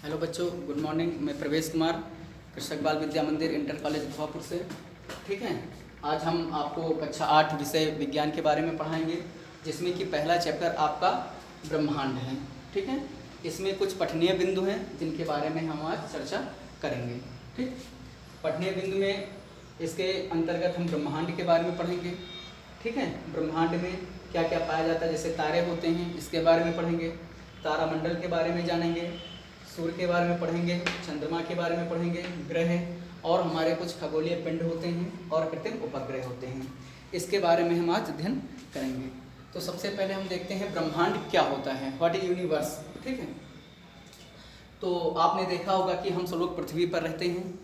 Hello बच्चों, good morning. मैं प्रवेश कुमार, कृषक बाल विद्या मंदिर इंटर कॉलेज भोपापुर से। ठीक है, आज हम आपको कक्षा 8 विषय विज्ञान के बारे में पढ़ाएंगे, जिसमें कि पहला चैप्टर आपका ब्रह्मांड है। ठीक है, इसमें कुछ पठनीय बिंदु हैं जिनके बारे में हम आज चर्चा करेंगे। ठीक, पठनीय बिंदु में इसके अंतर्गत हम ब्रह्मांड के बारे में पढ़ेंगे। ठीक है, ब्रह्मांड में क्या क्या पाया जाता है, जैसे तारे होते हैं, इसके बारे में पढ़ेंगे। तारामंडल के बारे में जानेंगे, सूर्य के बारे में पढ़ेंगे, चंद्रमा के बारे में पढ़ेंगे, ग्रह और हमारे कुछ खगोलीय पिंड होते हैं और कृत्रिम उपग्रह होते हैं, इसके बारे में हम आज अध्ययन करेंगे। तो सबसे पहले हम देखते हैं ब्रह्मांड क्या होता है, व्हाट इज यूनिवर्स। ठीक है, तो आपने देखा होगा कि हम सब लोग पृथ्वी पर रहते हैं,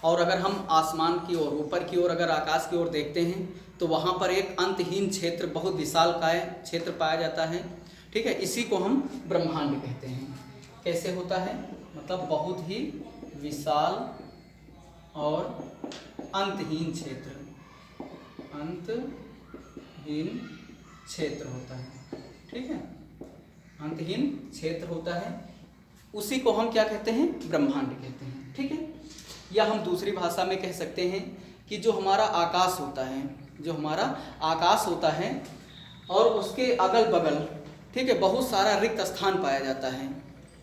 और अगर हम आसमान की ओर, ऊपर की ओर, अगर आकाश की ओर देखते हैं तो वहाँ पर एक अंतहीन क्षेत्र, बहुत विशालकाय क्षेत्र पाया जाता है। ठीक है, इसी को हम ब्रह्मांड कहते हैं। कैसे होता है, मतलब बहुत ही विशाल और अंतहीन क्षेत्र, अंतहीन क्षेत्र होता है। ठीक है, अंतहीन क्षेत्र होता है, उसी को हम क्या कहते हैं, ब्रह्मांड कहते हैं। ठीक है, या हम दूसरी भाषा में कह सकते हैं कि जो हमारा आकाश होता है, जो हमारा आकाश होता है और उसके अगल बगल, ठीक है, बहुत सारा रिक्त स्थान पाया जाता है,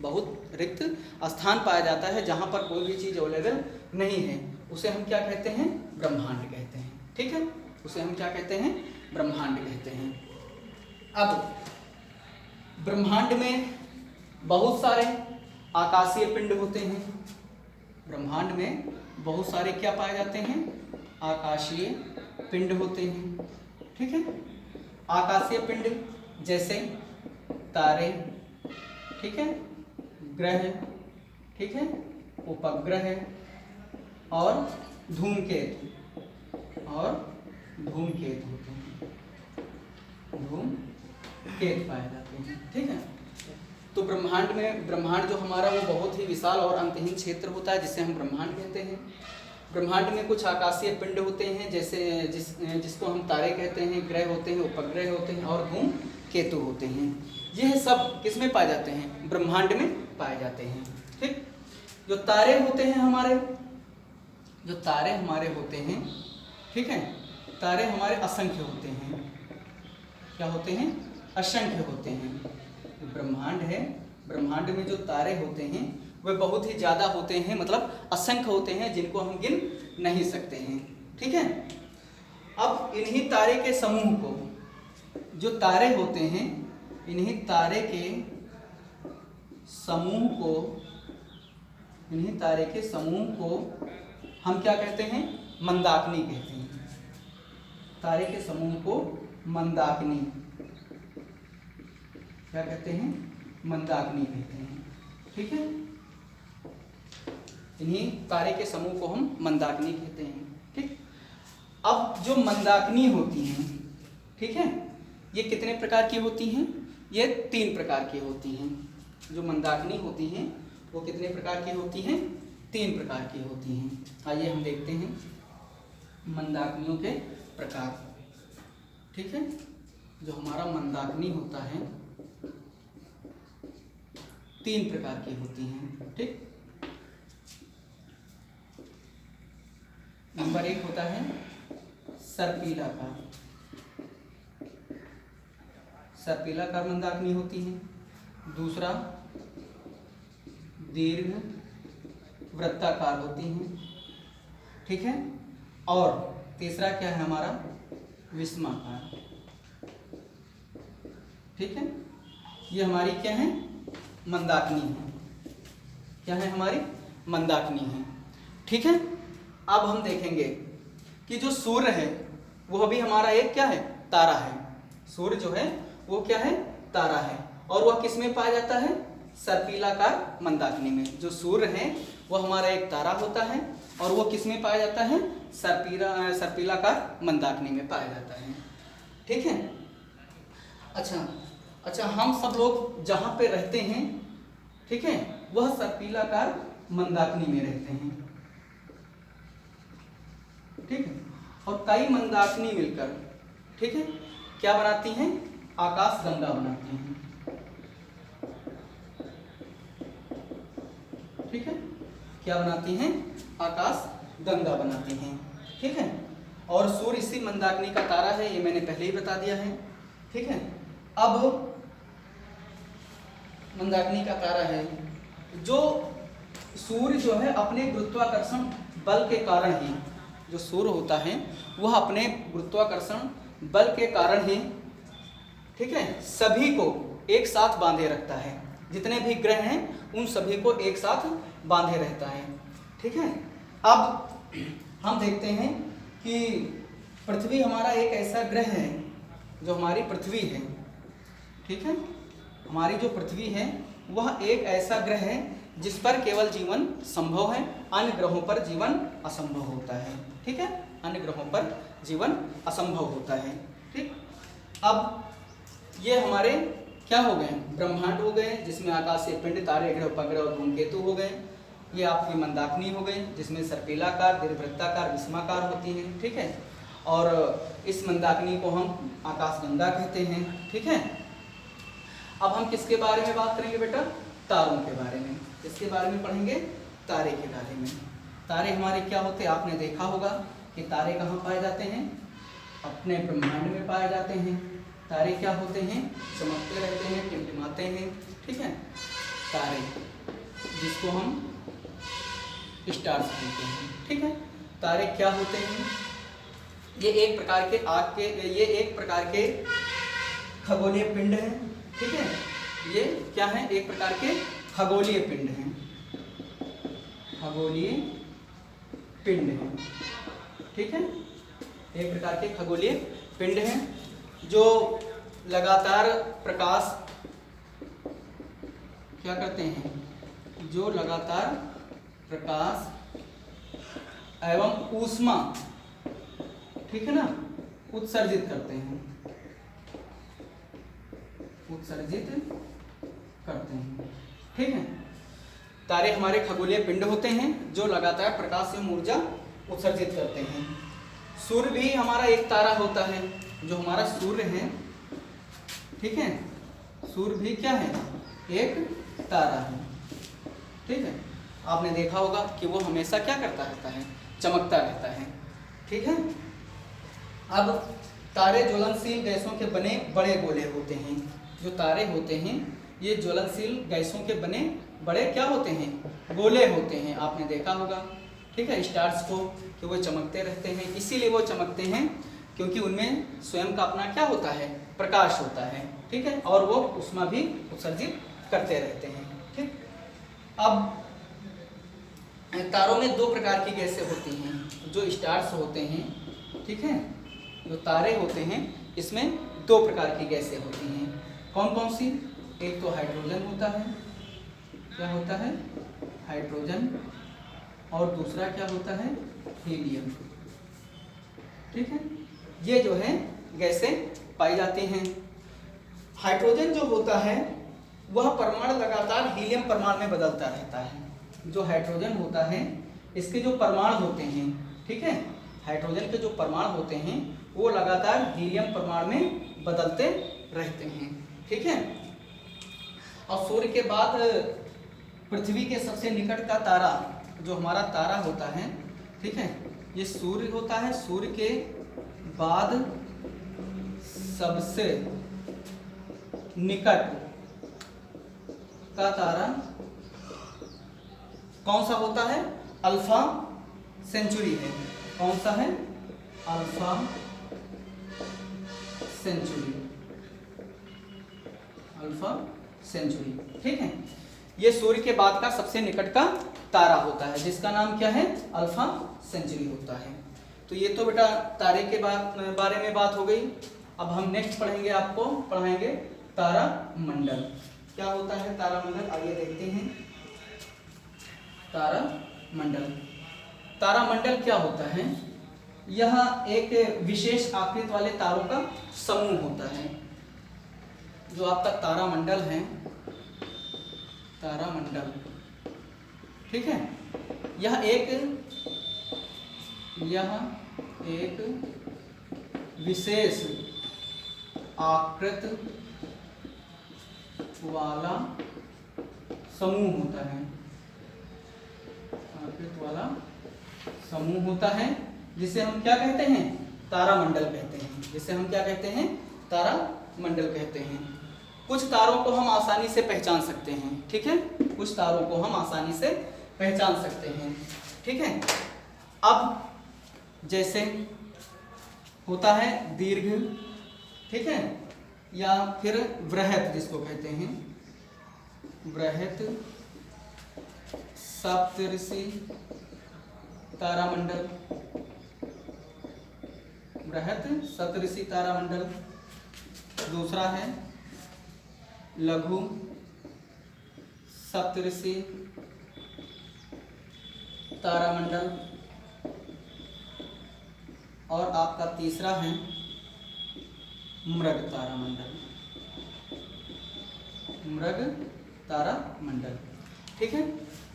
बहुत रिक्त स्थान पाया जाता है जहाँ पर कोई भी चीज़ अवेलेबल नहीं है, उसे हम क्या कहते हैं, ब्रह्मांड कहते हैं। ठीक है, उसे हम क्या कहते हैं, ब्रह्मांड कहते हैं। अब ब्रह्मांड में बहुत सारे आकाशीय पिंड होते हैं। ब्रह्मांड में बहुत सारे क्या पाए जाते हैं, आकाशीय पिंड होते हैं। ठीक है, आकाशीय पिंड जैसे तारे, ठीक है, ग्रह, ठीक है, उपग्रह और धूमकेतु, होते हैं, धूमकेतु पाए जाते हैं। ठीक है, तो ब्रह्मांड जो हमारा वो बहुत ही विशाल और अंतहीन क्षेत्र होता है, जिसे हम ब्रह्मांड कहते हैं। ब्रह्मांड में कुछ आकाशीय पिंड होते हैं, जैसे जिसको हम तारे कहते हैं, ग्रह होते हैं, उपग्रह होते हैं और धूमकेतु होते हैं। यह सब किस में पाए जाते हैं, ब्रह्मांड में पाए जाते हैं। ठीक, जो तारे होते हैं हमारे, जो तारे हमारे होते हैं, ठीक है, तारे हमारे असंख्य होते हैं। क्या होते हैं, असंख्य होते हैं। ब्रह्मांड है, ब्रह्मांड में जो तारे होते हैं वे बहुत ही ज़्यादा होते हैं, मतलब असंख्य होते हैं, जिनको हम गिन नहीं सकते हैं। ठीक है, अब इन्हीं तारे के समूह को, जो तारे होते हैं, इन्हीं तारे के समूह को, इन्हीं तारे के समूह को हम क्या कहते हैं, मंदाकिनी कहते हैं। तारे के समूह को मंदाकिनी क्या कहते हैं, मंदाकिनी कहते हैं। ठीक है, इन्हीं तारे के समूह को हम मंदाकिनी कहते हैं। ठीक, अब जो मंदाकिनी होती हैं, ठीक है, ये कितने प्रकार की होती हैं, ये 3 प्रकार की होती हैं। जो मंदाकिनी होती हैं वो कितने प्रकार की होती हैं, 3 प्रकार की होती हैं। आइए हम देखते हैं मंदाकिनियों के प्रकार। ठीक है, जो हमारा मंदाकिनी होता है 3 प्रकार की होती हैं। ठीक, नंबर 1 होता है सर्पिलाकार, सर्पिलाकार मंदाकिनी होती है। दूसरा दीर्घ वृत्ताकार होती हैं। ठीक है, और तीसरा क्या है हमारा, विषमाकार। ठीक है, ये हमारी क्या है, मंदाकिनी है। क्या है, हमारी मंदाकिनी है। ठीक है, अब हम देखेंगे कि जो सूर्य है वो भी हमारा एक क्या है, तारा है। सूर्य जो है वो क्या है, तारा है, और वह किस में पाया जाता है, सर्पिलाकार मंदाकिनी में। जो सूर्य है वो हमारा एक तारा होता है, और वो किस में पाया जाता है, सर्पिलाकार मंदाकिनी में पाया जाता है। ठीक है, अच्छा, हम सब लोग जहाँ पे रहते हैं, ठीक है, वह सर्पिलाकार मंदाकिनी में रहते हैं। ठीक है, और कई मंदाकिनी मिलकर, ठीक है, क्या बनाती हैं, आकाश गंगा बनाती हैं। ठीक है, क्या बनाती हैं, आकाश गंगा बनाती हैं, ठीक है। और सूर्य इसी मंदाकिनी का तारा है, ये मैंने पहले ही बता दिया है, ठीक है। अब मंदाकिनी का तारा है, जो सूर्य जो है अपने गुरुत्वाकर्षण बल के कारण ही, जो सूर्य होता है वह अपने गुरुत्वाकर्षण बल के कारण ही, ठीक है, सभी को एक साथ बांधे रखता है। जितने भी ग्रह हैं उन सभी को एक साथ बांधे रहता है, ठीक है। अब हम देखते हैं कि पृथ्वी हमारा एक ऐसा ग्रह है जो हमारी पृथ्वी है, ठीक है। हमारी जो पृथ्वी है वह एक ऐसा ग्रह है जिस पर केवल जीवन संभव है, अन्य ग्रहों पर जीवन असंभव होता है, ठीक है। अन्य ग्रहों पर जीवन असंभव होता है, ठीक। अब ये हमारे क्या हो गए, ब्रह्मांड हो गए, जिसमें आकाशीय पिंड, तारे, ग्रह, उपग्रह और धूमकेतु हो गए। ये आपकी मंदाकिनी हो गई, जिसमें सर्पिलाकार, दीर्घवृत्ताकार, विषमाकार होती है, ठीक है। और इस मंदाकिनी को हम आकाशगंगा कहते हैं, ठीक है। अब हम किसके बारे में बात करेंगे बेटा, तारों के बारे में। किसके बारे में पढ़ेंगे, तारे के बारे में। तारे हमारे क्या होते हैं, आपने देखा होगा कि तारे कहाँ पाए जाते हैं, अपने ब्रह्मांड में पाए जाते हैं। तारे क्या होते हैं, चमकते रहते हैं, टिमटिमाते हैं, ठीक है। तारे जिसको हम स्टार्स कहते हैं, ठीक है। तारे क्या होते हैं, ये एक प्रकार के आग के, ये एक प्रकार के खगोलीय पिंड हैं, ठीक है। ये क्या है, एक प्रकार के खगोलीय पिंड हैं, खगोलीय पिंड हैं, ठीक है। एक प्रकार के खगोलीय पिंड हैं जो लगातार प्रकाश क्या करते हैं, जो लगातार प्रकाश एवं ऊष्मा, ठीक है ना, उत्सर्जित करते हैं, उत्सर्जित करते हैं, ठीक है। तारे हमारे खगोलीय पिंड होते हैं जो लगातार प्रकाश एवं ऊर्जा उत्सर्जित करते हैं। सूर्य भी हमारा एक तारा होता है, जो हमारा सूर्य है, ठीक है। सूर्य भी क्या है, एक तारा है, ठीक है। आपने देखा होगा कि वो हमेशा क्या करता रहता है, चमकता रहता है, ठीक है। अब तारे ज्वलनशील गैसों के बने बड़े गोले होते हैं। जो तारे होते हैं ये ज्वलनशील गैसों के बने बड़े क्या होते हैं, गोले होते हैं। आपने देखा होगा, ठीक है, स्टार्स को, कि वो चमकते रहते हैं। इसीलिए वो चमकते हैं क्योंकि उनमें स्वयं का अपना क्या होता है, प्रकाश होता है, ठीक है। और वो ऊष्मा भी उत्सर्जित करते रहते हैं, ठीक। अब तारों में दो प्रकार की गैसें होती हैं, जो स्टार्स होते हैं, ठीक है। जो तारे होते हैं इसमें दो प्रकार की गैसें होती हैं। कौन कौन सी, एक तो हाइड्रोजन होता है, क्या होता है, हाइड्रोजन, और दूसरा क्या होता है, हीलियम, ठीक है। ये जो है गैसें पाई जाती हैं। हाइड्रोजन जो होता है वह परमाणु लगातार हीलियम परमाणु में बदलता रहता है। जो हाइड्रोजन होता है इसके जो परमाणु होते हैं, ठीक है, हाइड्रोजन के जो परमाणु होते हैं वो लगातार हीलियम परमाणु में बदलते रहते हैं, ठीक है। और सूर्य के बाद पृथ्वी के सबसे निकट का तारा, जो हमारा तारा होता है, ठीक है, ये सूर्य होता है। सूर्य के बाद सबसे निकट का तारा कौन सा होता है, अल्फा सेंचुरी है। कौन सा है, अल्फा सेंचुरी, अल्फा सेंचुरी, ठीक है। ये सूर्य के बाद का सबसे निकट का तारा होता है, जिसका नाम क्या है, अल्फा सेंचुरी होता है। तो ये तो बेटा तारे के बारे में बात हो गई। अब हम नेक्स्ट पढ़ेंगे, आपको पढ़ाएंगे तारा मंडल। क्या होता है तारा मंडल, आइए देखते हैं। तारा मंडल, तारा मंडल क्या होता है, यह एक विशेष आकृति वाले तारों का समूह होता है। जो आपका तारा मंडल है, तारा मंडल, ठीक है, यह एक विशेष आकृति वाला समूह होता है, आकृति वाला समूह होता है, जिसे हम क्या कहते हैं, तारामंडल कहते हैं, जिसे हम क्या कहते हैं, तारामंडल कहते हैं। कुछ तारों को हम आसानी से पहचान सकते हैं, ठीक है, कुछ तारों को हम आसानी से पहचान सकते हैं, ठीक है। अब जैसे होता है दीर्घ, ठीक है, या फिर वृहत जिसको कहते हैं, वृहत सप्तऋषि तारामंडल, बृहत सप्तऋषि तारामंडल। दूसरा है लघु सप्तऋषि तारामंडल, और आपका तीसरा है मृग तारामंडल, मृग तारामंडल, ठीक है।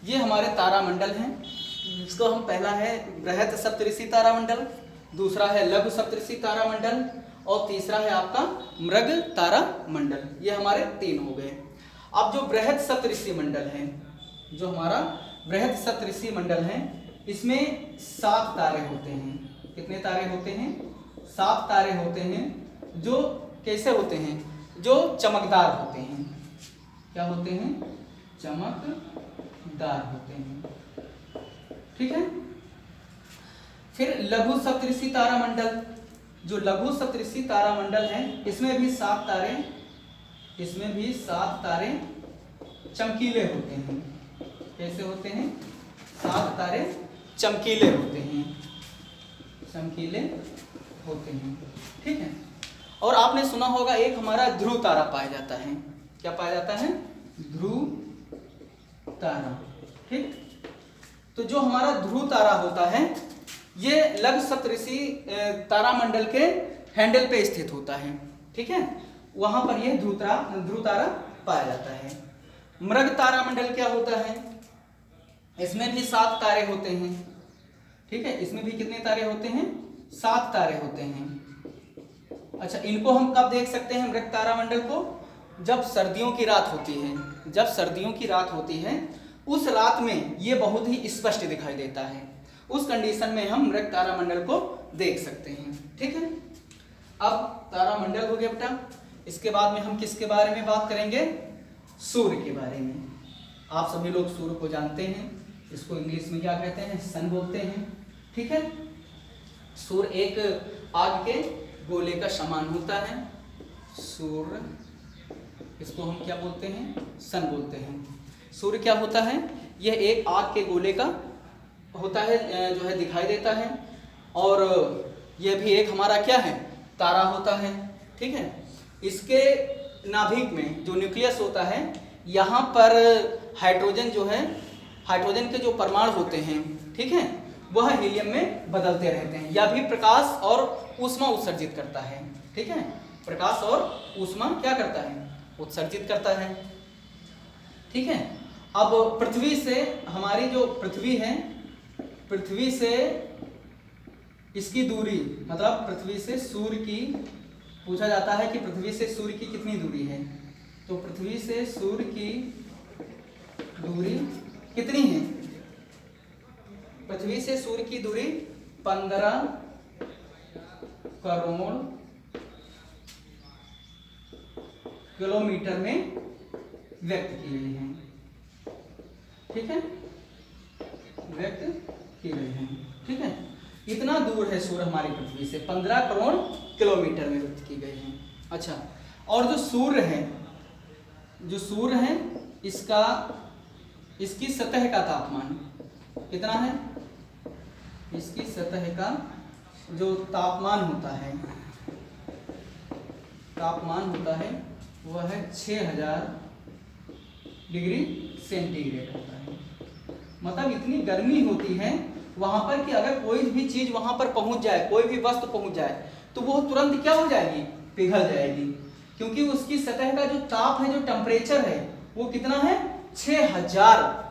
ये हमारे तारामंडल हैं, जिसको हम पहला है बृहत सप्तऋषि तारामंडल, दूसरा है लघु सप्तऋषि तारामंडल, और तीसरा है आपका मृग तारामंडल। ये हमारे 3 हो गए। अब जो बृहत सप्तऋषि मंडल है, जो हमारा बृहत सप्तऋषि मंडल है, इसमें 7 तारे होते हैं। कितने तारे होते हैं? 7 तारे होते हैं, जो कैसे होते हैं, जो चमकदार होते हैं। क्या होते हैं? चमकदार होते हैं, ठीक है। फिर लघु सप्तऋषि तारामंडल, जो लघु सप्तऋषि तारामंडल है, इसमें भी 7 तारे, इसमें भी 7 तारे चमकीले होते हैं। कैसे होते हैं? 7 तारे चमकीले होते हैं, चमकीले होते हैं, ठीक है। और आपने सुना होगा एक हमारा ध्रुव तारा पाया जाता है। क्या पाया जाता है? ध्रुव तारा, ठीक। तो जो हमारा ध्रुव तारा होता है, ये लघु सप्तऋषि तारामंडल के हैंडल पे स्थित होता है, ठीक है। वहां पर यह ध्रुव तारा पाया जाता है। मृग तारामंडल क्या होता है? इसमें भी 7 तारे होते हैं, ठीक है। इसमें भी कितने तारे होते हैं? 7 तारे होते हैं। अच्छा, इनको हम कब देख सकते हैं मृग तारामंडल को? जब सर्दियों की रात होती है, जब सर्दियों की रात होती है, उस रात में ये बहुत ही स्पष्ट दिखाई देता है। उस कंडीशन में हम मृग तारामंडल को देख सकते हैं, ठीक है। अब तारामंडल हो गया बेटा। इसके बाद में हम किसके बारे में बात करेंगे? सूर्य के बारे में। आप सभी लोग सूर्य को जानते हैं, इसको इंग्लिश में क्या कहते हैं? सन बोलते हैं, ठीक है। सूर्य एक आग के गोले का समान होता है। सूर्य, इसको हम क्या बोलते हैं? सन बोलते हैं। सूर्य क्या होता है? यह एक आग के गोले का होता है, जो है दिखाई देता है, और यह भी एक हमारा क्या है? तारा होता है, ठीक है। इसके नाभिक में जो न्यूक्लियस होता है, यहाँ पर हाइड्रोजन जो है, हाइड्रोजन के जो परमाणु होते हैं, ठीक है, वह हीलियम में बदलते रहते हैं। यह भी प्रकाश और ऊष्मा उत्सर्जित करता है, ठीक है। प्रकाश और ऊष्मा क्या करता है? उत्सर्जित करता है, ठीक है। अब पृथ्वी से, हमारी जो पृथ्वी है, पृथ्वी से इसकी दूरी, मतलब पृथ्वी से सूर्य की, पूछा जाता है कि पृथ्वी से सूर्य की कितनी दूरी है, तो पृथ्वी से सूर्य की दूरी कितनी है? पृथ्वी से सूर्य की दूरी 15 करोड़ किलोमीटर में व्यक्त की गई है, ठीक है, व्यक्त की गई है, ठीक है। इतना दूर है सूर्य हमारी पृथ्वी से, 15 करोड़ किलोमीटर में व्यक्त की गई है। अच्छा, और जो सूर्य है, जो सूर्य है, इसका, इसकी सतह का तापमान कितना है? इसकी सतह का जो तापमान होता है, तापमान होता है, वह है 6000 डिग्री सेंटीग्रेड होता है। मतलब इतनी गर्मी होती है वहां पर कि अगर कोई भी चीज वहां पर पहुंच जाए, कोई भी वस्तु पहुंच जाए, तो वो तुरंत क्या हो जाएगी? पिघल जाएगी, क्योंकि उसकी सतह का जो ताप है, जो टेम्परेचर है, वो कितना है? 6000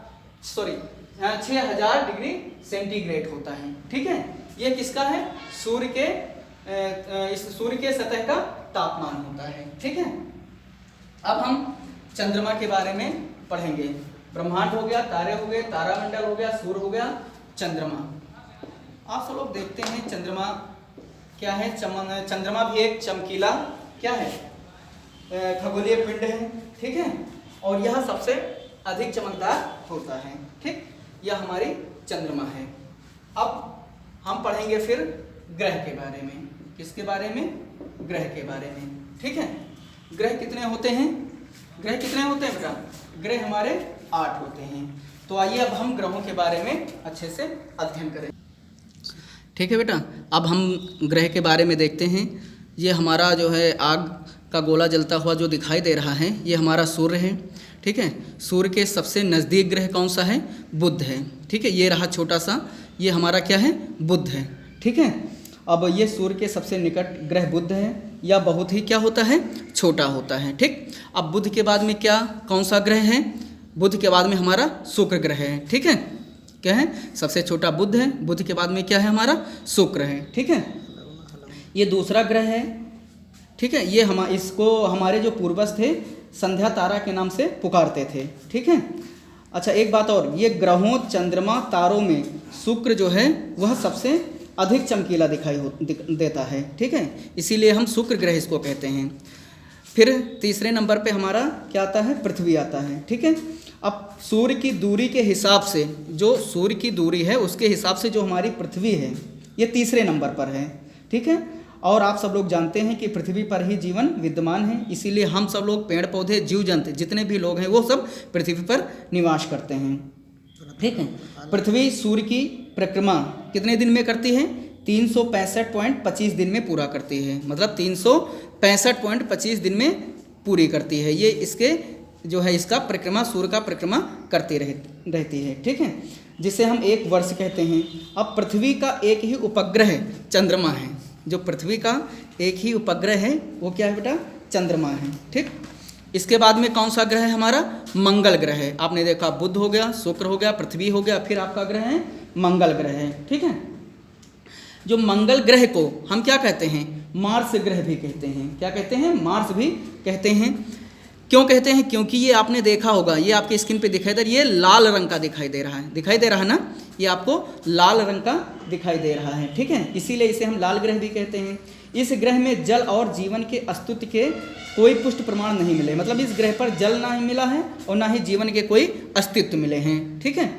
डिग्री सेंटीग्रेड होता है, ठीक है। ये किसका है? सूर्य के, इस सूर्य के सतह का तापमान होता है, ठीक है। अब हम चंद्रमा के बारे में पढ़ेंगे। ब्रह्मांड हो गया, तारे हो गए, तारामंडल हो गया, सूर्य हो गया, चंद्रमा। आप सब लोग देखते हैं चंद्रमा क्या है, चंद्रमा भी एक चमकीला क्या है, खगोलीय पिंड है, ठीक है, और यह सबसे अधिक चमकदार होता है, ठीक, यह हमारी चंद्रमा है। अब हम पढ़ेंगे फिर ग्रह के बारे में। किसके बारे में? ग्रह के बारे में, ठीक है। ग्रह कितने होते हैं? ग्रह कितने होते हैं बेटा? ग्रह हमारे 8 होते हैं। तो आइए अब हम ग्रहों के बारे में अच्छे से अध्ययन करें, ठीक है बेटा। अब हम ग्रह के बारे में देखते हैं। ये हमारा जो है आग का गोला जलता हुआ जो दिखाई दे रहा है, ये हमारा सूर्य है, ठीक है। सूर्य के सबसे नज़दीक ग्रह कौन सा है? बुध है, ठीक है। ये रहा छोटा सा, ये हमारा क्या है? बुध है, ठीक है। अब ये सूर्य के सबसे निकट ग्रह बुध है, या बहुत ही क्या होता है? छोटा होता है, ठीक। अब बुध के बाद में क्या कौन सा ग्रह है? बुध के बाद में हमारा शुक्र ग्रह है, ठीक है। क्या है? सबसे छोटा बुध है, बुध के बाद में क्या है? हमारा शुक्र है, ठीक है। ये दूसरा ग्रह है, ठीक है। ये इसको हमारे जो पूर्वज थे संध्या तारा के नाम से पुकारते थे, ठीक है। अच्छा एक बात और, ये ग्रहों, चंद्रमा, तारों में शुक्र जो है वह सबसे अधिक चमकीला दिखाई देता है, ठीक है। इसीलिए हम शुक्र ग्रह इसको कहते हैं। फिर तीसरे नंबर पे हमारा क्या आता है? पृथ्वी आता है, ठीक है। अब सूर्य की दूरी के हिसाब से, जो सूर्य की दूरी है उसके हिसाब से जो हमारी पृथ्वी है ये तीसरे नंबर पर है, ठीक है। और आप सब लोग जानते हैं कि पृथ्वी पर ही जीवन विद्यमान है, इसीलिए हम सब लोग पेड़ पौधे, जीव जंतु जितने भी लोग हैं वो सब पृथ्वी पर निवास करते हैं, ठीक है। पृथ्वी सूर्य की परिक्रमा कितने दिन में करती है? 365.25 दिन में पूरा करती है, मतलब 365.25 दिन में पूरी करती है। ये इसके जो है इसका परिक्रमा, सूर्य का परिक्रमा करती रहती है, ठीक है, जिसे हम एक वर्ष कहते हैं। अब पृथ्वी का एक ही उपग्रह चंद्रमा है, जो पृथ्वी का एक ही उपग्रह है वो क्या है बेटा? चंद्रमा है, ठीक। इसके बाद में कौन सा ग्रह है हमारा? मंगल ग्रह है। आपने देखा बुध हो गया, शुक्र हो गया, पृथ्वी हो गया, फिर आपका ग्रह है मंगल ग्रह है, ठीक है। जो मंगल ग्रह को हम क्या कहते हैं? मार्स ग्रह भी कहते हैं। क्या कहते हैं? मार्स भी कहते हैं। क्यों कहते हैं? क्योंकि ये आपने देखा होगा, ये आपके स्क्रीन पे दिखाई दे रहा है, ये लाल रंग का दिखाई दे रहा है, दिखाई दे रहा है ना, ये आपको लाल रंग का दिखाई दे रहा है, ठीक है। इसीलिए इसे हम लाल ग्रह भी कहते हैं। इस ग्रह में जल और जीवन के अस्तित्व के कोई पुष्ट प्रमाण नहीं मिले, मतलब इस ग्रह पर जल ना ही मिला है और ना ही जीवन के कोई अस्तित्व मिले हैं, ठीक है।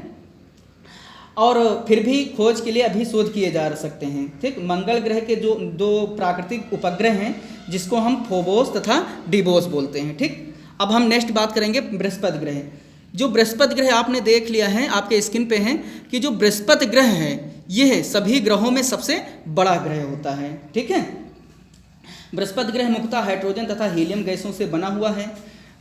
और फिर भी खोज के लिए अभी शोध किए जा सकते हैं, ठीक। मंगल ग्रह के जो 2 प्राकृतिक उपग्रह हैं जिसको हम फोबोस तथा डिबोस बोलते हैं, ठीक। अब हम नेक्स्ट बात करेंगे बृहस्पति ग्रह। जो बृहस्पति ग्रह आपने देख लिया है, आपके स्क्रीन पे है कि जो बृहस्पति ग्रह है यह सभी ग्रहों में सबसे बड़ा ग्रह होता है, ठीक है। बृहस्पति ग्रह मुख्यतः हाइड्रोजन तथा हीलियम गैसों से बना हुआ है।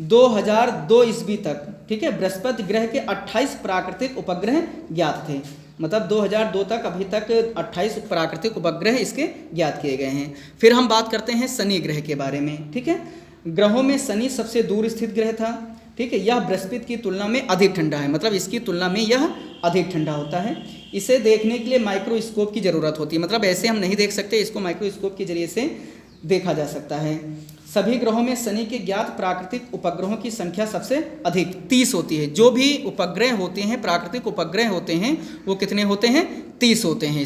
2002 ईस्वी तक, ठीक है, बृहस्पति ग्रह के 28 प्राकृतिक उपग्रह ज्ञात थे, मतलब 2002 तक अभी तक 28 प्राकृतिक उपग्रह इसके ज्ञात किए गए हैं। फिर हम बात करते हैं शनि ग्रह के बारे में, ठीक है। ग्रहों में शनि सबसे दूर स्थित ग्रह था, ठीक है। यह बृहस्पति की तुलना में अधिक ठंडा है, मतलब इसकी तुलना में यह अधिक ठंडा होता है। इसे देखने के लिए माइक्रोस्कोप की ज़रूरत होती है, मतलब ऐसे हम नहीं देख सकते, इसको माइक्रोस्कोप के जरिए से देखा जा सकता है। सभी ग्रहों में शनि के ज्ञात प्राकृतिक उपग्रहों की संख्या सबसे अधिक 30 होती है। जो भी उपग्रह होते हैं, प्राकृतिक उपग्रह होते हैं, वो कितने होते हैं? 30 होते हैं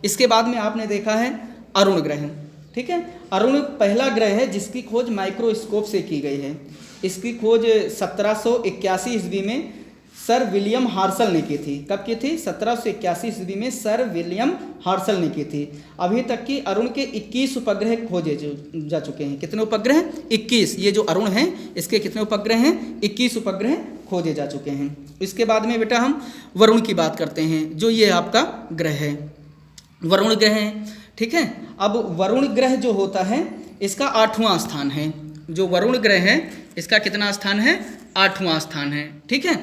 इसके बाद में आपने देखा है अरुण ग्रह, ठीक है। अरुण पहला ग्रह है जिसकी खोज माइक्रोस्कोप से की गई है। इसकी खोज 1781 ईस्वी में सर विलियम हार्शल ने की थी। कब की थी? 1781 ईस्वी में सर विलियम हार्शल ने की थी। अभी तक की अरुण के 21 उपग्रह खोजे जा चुके हैं। कितने उपग्रह? 21। ये जो अरुण है इसके कितने उपग्रह हैं? 21 उपग्रह खोजे जा चुके हैं। इसके बाद में बेटा हम वरुण की बात करते हैं, जो ये आपका ग्रह है, वरुण ग्रह है, ठीक है। अब वरुण ग्रह जो होता है इसका 8वां स्थान है। जो वरुण ग्रह है इसका कितना स्थान है? 8वां स्थान है, ठीक है।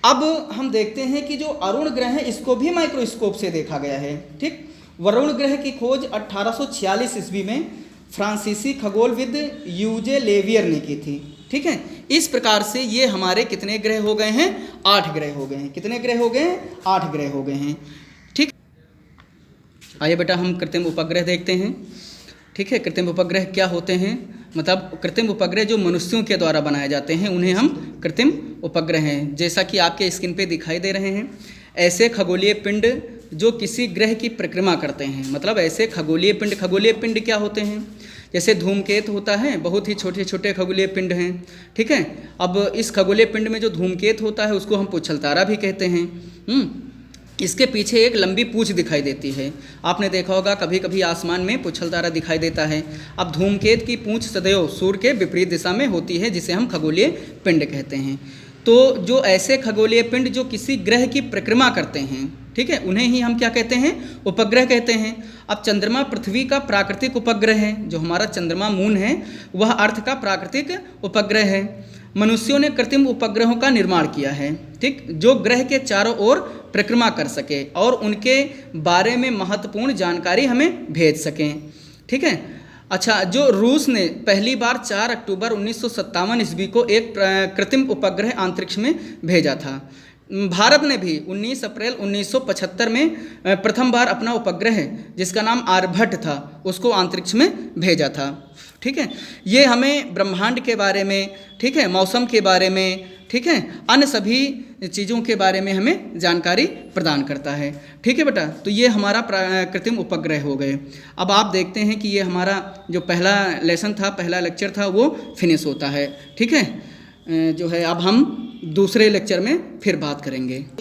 अब हम देखते हैं कि जो अरुण ग्रह है इसको भी माइक्रोस्कोप से देखा गया है, ठीक। वरुण ग्रह की खोज 1846 ईस्वी में फ्रांसीसी खगोलविद यूजे लेवियर ने की थी, ठीक है। इस प्रकार से ये हमारे कितने ग्रह हो गए हैं? 8 ग्रह हो गए हैं। कितने ग्रह हो गए हैं? 8 ग्रह हो गए हैं, ठीक। आइए बेटा हम कृत्रिम उपग्रह देखते हैं, ठीक है। कृत्रिम उपग्रह क्या होते हैं, मतलब कृत्रिम उपग्रह जो मनुष्यों के द्वारा बनाए जाते हैं उन्हें हम कृत्रिम उपग्रह हैं। जैसा कि आपके स्क्रीन पे दिखाई दे रहे हैं, ऐसे खगोलीय पिंड जो किसी ग्रह की परिक्रमा करते हैं, मतलब ऐसे खगोलीय पिंड क्या होते हैं, जैसे धूमकेतु होता है, बहुत ही छोटे छोटे खगोलीय पिंड हैं, ठीक है। अब इस खगोलीय पिंड में जो धूमकेतु होता है उसको हम पुच्छल तारा भी कहते हैं। इसके पीछे एक लंबी पूंछ दिखाई देती है, आपने देखा होगा कभी कभी आसमान में पुच्छल तारा दिखाई देता है। अब धूमकेतु की पूंछ सदैव सूर्य के विपरीत दिशा में होती है, जिसे हम खगोलीय पिंड कहते हैं। तो जो ऐसे खगोलीय पिंड जो किसी ग्रह की परिक्रमा करते हैं, ठीक है, उन्हें ही हम क्या कहते हैं, उपग्रह कहते हैं। अब चंद्रमा पृथ्वी का प्राकृतिक उपग्रह है, जो हमारा चंद्रमा मून है वह अर्थ का प्राकृतिक उपग्रह है। मनुष्यों ने कृत्रिम उपग्रहों का निर्माण किया है, ठीक, जो ग्रह के चारों ओर परिक्रमा कर सके और उनके बारे में महत्वपूर्ण जानकारी हमें भेज सकें, ठीक है। अच्छा, जो रूस ने पहली बार 4 अक्टूबर 1957 ईस्वी को एक कृत्रिम उपग्रह अंतरिक्ष में भेजा था। भारत ने भी 19 अप्रैल 1975 में प्रथम बार अपना उपग्रह जिसका नाम आर्यभट्ट था उसको अंतरिक्ष में भेजा था, ठीक है। ये हमें ब्रह्मांड के बारे में, ठीक है, मौसम के बारे में, ठीक है, अन्य सभी चीज़ों के बारे में हमें जानकारी प्रदान करता है, ठीक है बेटा। तो ये हमारा कृत्रिम उपग्रह हो गए। अब आप देखते हैं कि ये हमारा जो पहला लेसन था, पहला लेक्चर था, वो फिनिश होता है, ठीक है। जो है अब हम दूसरे लेक्चर में फिर बात करेंगे।